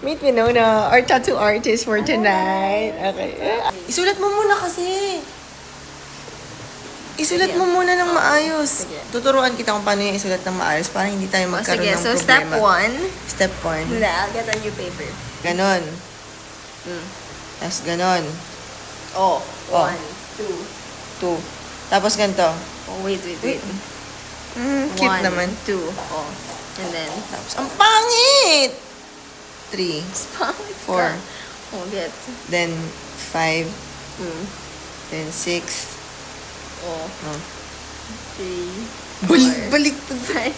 Meet Winona, our tattoo artist for tonight. Okay. Isulat mo muna kasi. Isulat mo muna ng maayos. Sige. Tuturuan kita kung paano yung isulat ng maayos para hindi tayo magkaroon Sige, ng so problema. step 1. Step 1. I'll get a new paper. Ganon. Mm. Tapos ganon. Oh. Oh. 1, 2. 2. Tapos ganito. Oh, wait. Cute 1, naman. 2. Oh. And then, Tapos, ang pangit! 3. 4. Oh, get. Then, 5. Mm. Then, 6. Oh. Oh. 3. Balik. 5.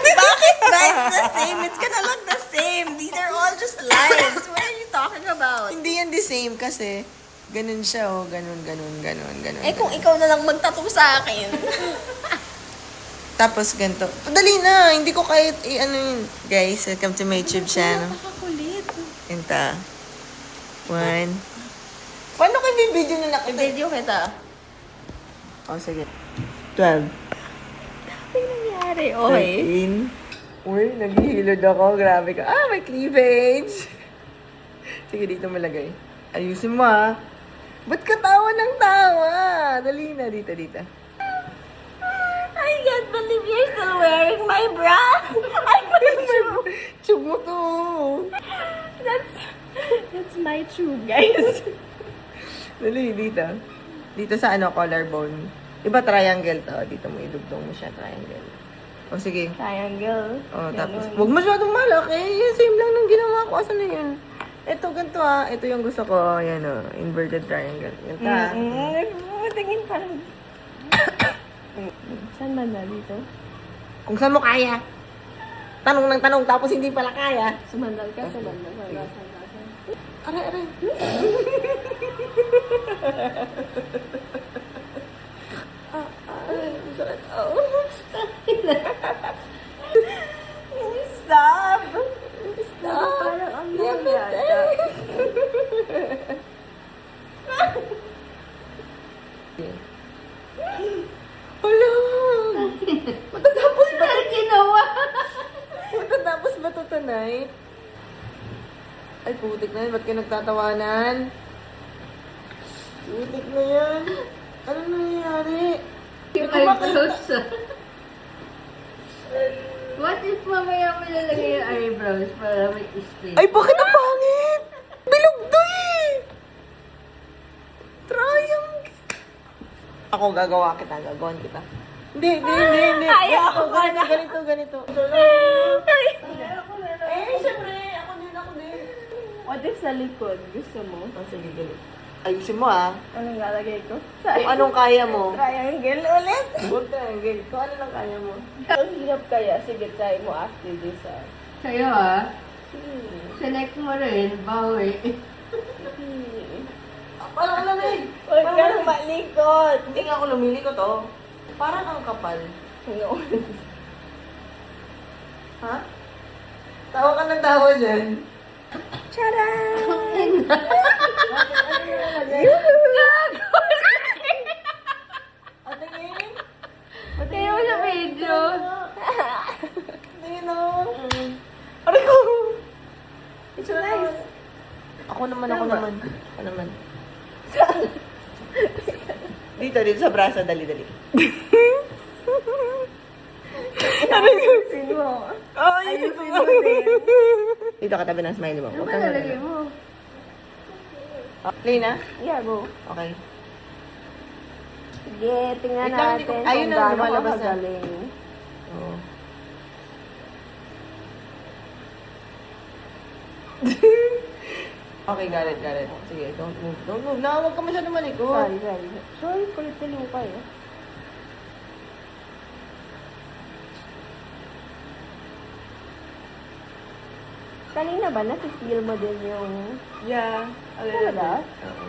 Bakit ba it's the same? It's gonna look the same. These are all just lines. What are you talking about? Hindi yan the same kasi ganun siya, oh. Ganun. Eh kung ikaw na lang magtattoo sa akin. Tapos ganito. Padali na. Hindi ko kahit ano yun. Guys, welcome to my YouTube channel. Nakakulit. Inta. 1. Paano kayo may video na nakita? I-video kita. Oh, sige. 12. Ano nangyari? Okay. 13. Uy, naghihilod ako. Grabe ka. Ah, may cleavage. Sige, dito malagay. Ayusin mo, ha. Ba't ka tawa ng tawa? Dali na, dito. I can't believe you're still wearing my bra. I'm my tube. Tube mo to. That's my tube, guys. Dali, dito. Dito sa collarbone. Diba triangle to? Dito mo idugtong mo siya, triangle. O sige. Triangle. O, tapos, huwag masyadong malaki. Same lang nung ginawa ko. Asan na yun? Ito, ganito ha. Ito yung gusto ko. Ayan o. Inverted triangle. Ganito ha. Tingin parang... Saan man na dito? Kung saan mo kaya. Tanong ng tanong, tapos hindi pala kaya. Sumandal ka, sumandal. Aray. Sakit. Stop! Stop. Parang ang Damn it. yata. Hala! Matatapos ba? Ginawa! Matatapos ba ito tonight? Ay, putik na yan. Ba't kayo nagtatawanan? Putik na yan. Ano nangyayari? Yung eyebrows. What if mamaya mo lalagay yung eyebrows para may space? Ay, bakit ang pangit? Bilog to eh! Triangle. Ako gagawa kita, gagawin kita. Hindi. Ayaw ko na. Ganito. Eh, syempre, ako din. What if sa likod? Gusto mo? Oh, sige, ganito. Ayusin mo ah. Anong lalagay ko? Kung anong kaya mo. Triangle ulit. Huwag triangle. Kung ano lang kaya mo. Ang hirap kaya. Sige, try mo after this Sa'yo select mo rin, bawi. Parang lamig. Huwag ka nang malikot. Hindi nga ako lumili ko to. Parang ang kapal. Ano? Ha? Tawa ka ng tawa dyan. Charan! Tingin? Kaya mo sa video. Tingin o. Aray ko. It's nice. Ako naman. Dito sa braso. Dali. Ayusin mo. Oh, Ayusin mo din. Dito katabi ng smiley mo. Ano Huwag ba kang lalagay mo? Play na? Yeah, go. Okay. Sige, tingnan Wait lang, hindi natin ko- ayun kung na, gaano ka lumalabas na. kagaling. Oo. Okay, got it. Sige, don't move. Na, huwag ka masyado malikot. Sorry, kulit-tuloy ko kayo. Kanina ba, nasi-feel mo din yung... Yeah. A little Talaga? bit. Oo.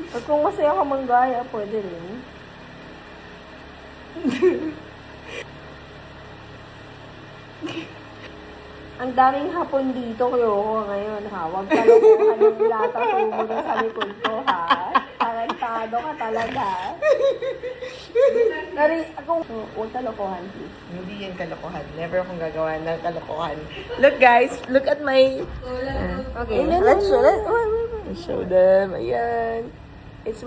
Pag kung masaya ka manggaya, pwede rin. Ang daming hapon dito, Kyoko, ngayon, ha? Huwag ka lukuhan ng lata mo sa likod ko, ha? Tarantado ka talaga. Nari, ako, huwag kalokohan, please. Hindi yan kalokohan. Never akong gagawa ng kalokohan. Look guys, look at my... Okay, let's show them. Ayan. It's